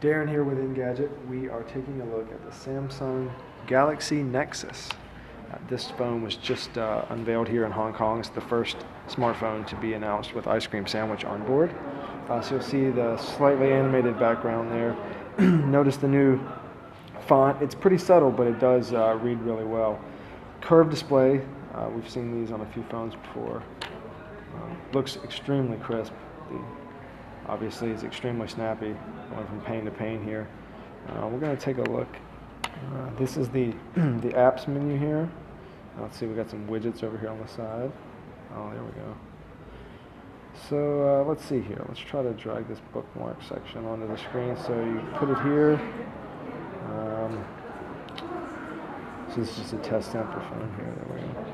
Darren here with Engadget. We are taking a look at the Samsung Galaxy Nexus. This phone was just unveiled here in Hong Kong. It's the first smartphone to be announced with ice cream sandwich on board. So you'll see the slightly animated background there. Notice the new font. It's pretty subtle, but it does read really well. Curved display. We've seen these on a few phones before. Looks extremely crisp. Obviously, it's extremely snappy, going from pane to pane here. We're going to take a look. This is the apps menu here. Let's see, we got some widgets over here on the side. Oh, there we go. So let's see here. Let's try to drag this bookmark section onto the screen. So you put it here. So this is just a test sample phone here. There we go.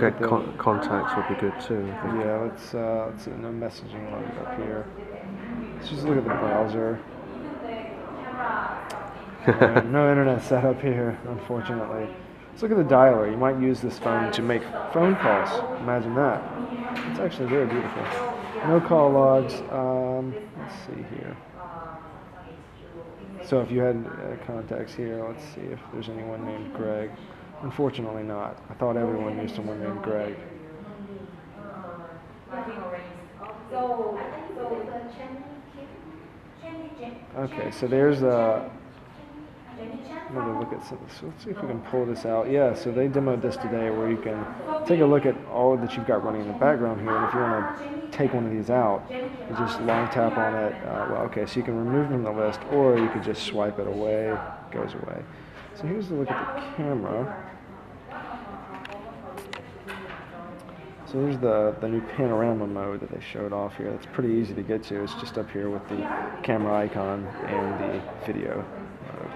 Okay, contacts would be good too. Yeah, let's see, no messaging loaded up here. Let's just look at the browser. No internet setup here, unfortunately. Let's look at the dialer. You might use this phone to make phone calls. Imagine that. It's actually very beautiful. No call logs. Let's see here. So if you had contacts here, let's see if there's anyone named Greg. Unfortunately not. I thought everyone knew someone named Greg. Okay, so there's another look at some. So let's see if we can pull this out. Yeah, so they demoed this today where you can take a look at all that you've got running in the background here, and if you want to take one of these out, you just long tap on it. Well, okay, so you can remove it from the list, or you could just swipe it away. It goes away. So here's a look at the camera. So here's the new panorama mode that they showed off here. That's pretty easy to get to. It's just up here with the camera icon and the video mode.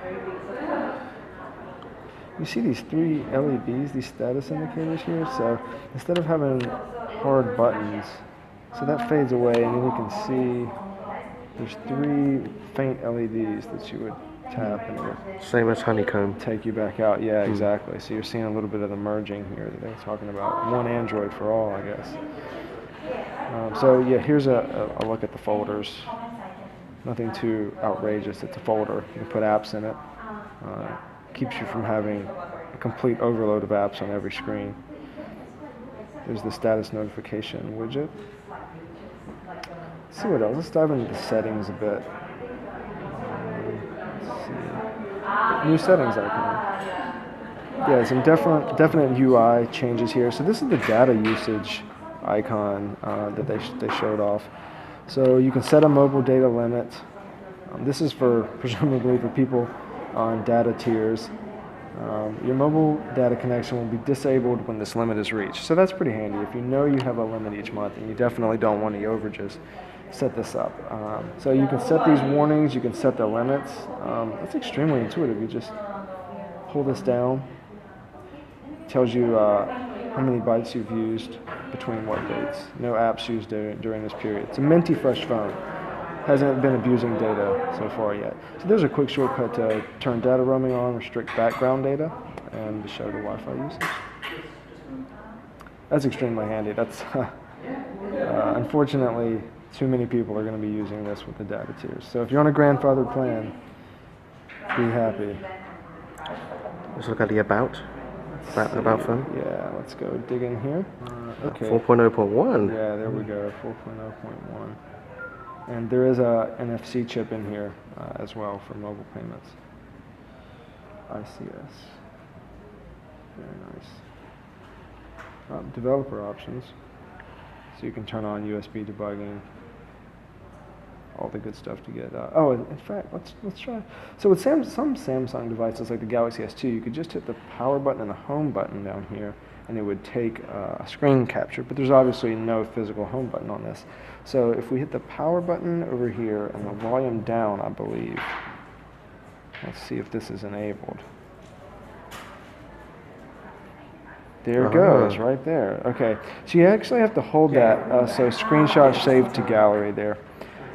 You see these three LEDs, these status indicators here? So instead of having hard buttons, so that fades away, and then you can see there's three faint LEDs that you would tap and it would same as honeycomb. Take you back out. Yeah, exactly. So you're seeing a little bit of the merging here that they were talking about. One Android for all, I guess. So yeah, here's a look at the folders. Nothing too outrageous. It's a folder. You can put apps in it. Keeps you from having a complete overload of apps on every screen. There's the status notification widget. Let's see what else. Let's dive into the settings a bit. New settings icon. Yeah, some definite UI changes here. So this is the data usage icon that they showed off. So you can set a mobile data limit. This is presumably for people on data tiers. Your mobile data connection will be disabled when this limit is reached. So that's pretty handy. If you know you have a limit each month and you definitely don't want any overages, set this up. So you can set these warnings, you can set the limits. It's extremely intuitive. You just pull this down. It tells you how many bytes you've used between what dates. No apps used during this period. It's a minty fresh phone. Hasn't been abusing data so far yet. So there's a quick shortcut to turn data roaming on, restrict background data, and to show the Wi-Fi usage. That's extremely handy. That's unfortunately, too many people are going to be using this with the data tiers. So if you're on a grandfathered plan, be happy. Let's look at the about phone. Yeah, let's go dig in here. Okay. 4.0.1. Yeah, there we go, 4.0.1. And there is a NFC chip in here as well for mobile payments. ICS. Very nice. Developer options. So you can turn on USB debugging. All the good stuff to get. In fact, let's try. So with some Samsung devices like the Galaxy S2, you could just hit the power button and the home button down here, and it would take a screen capture. But there's obviously no physical home button on this. So if we hit the power button over here and the volume down, I believe. Let's see if this is enabled. There it goes, right there. Okay, so you actually have to hold that. So screenshot saved to gallery there.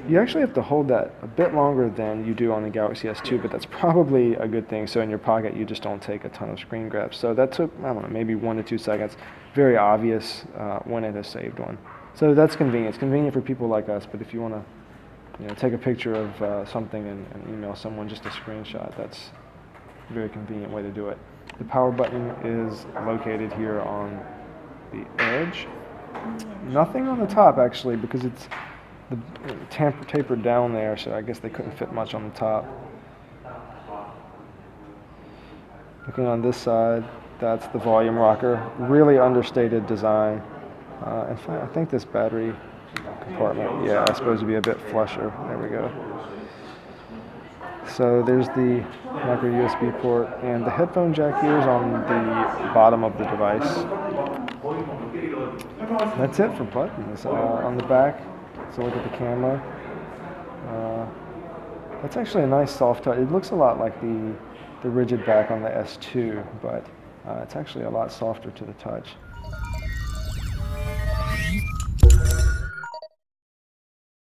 You actually have to hold that a bit longer than you do on the Galaxy S2, but that's probably a good thing. So in your pocket, you just don't take a ton of screen grabs. So that took, I don't know, maybe 1 to 2 seconds. Very obvious when it has saved one. So that's convenient. It's convenient for people like us, but if you want to take a picture of something and email someone just a screenshot, that's a very convenient way to do it. The power button is located here on the edge. Nothing on the top, actually, because it's tapered down there, so I guess they couldn't fit much on the top. Looking on this side, that's the volume rocker. Really understated design. In fact, I think this battery compartment, yeah, it's supposed to be a bit flusher. There we go. So there's the micro USB port, and the headphone jack here is on the bottom of the device. That's it for buttons. On the back, so look at the camera. That's actually a nice soft touch. It looks a lot like the rigid back on the S2, but it's actually a lot softer to the touch.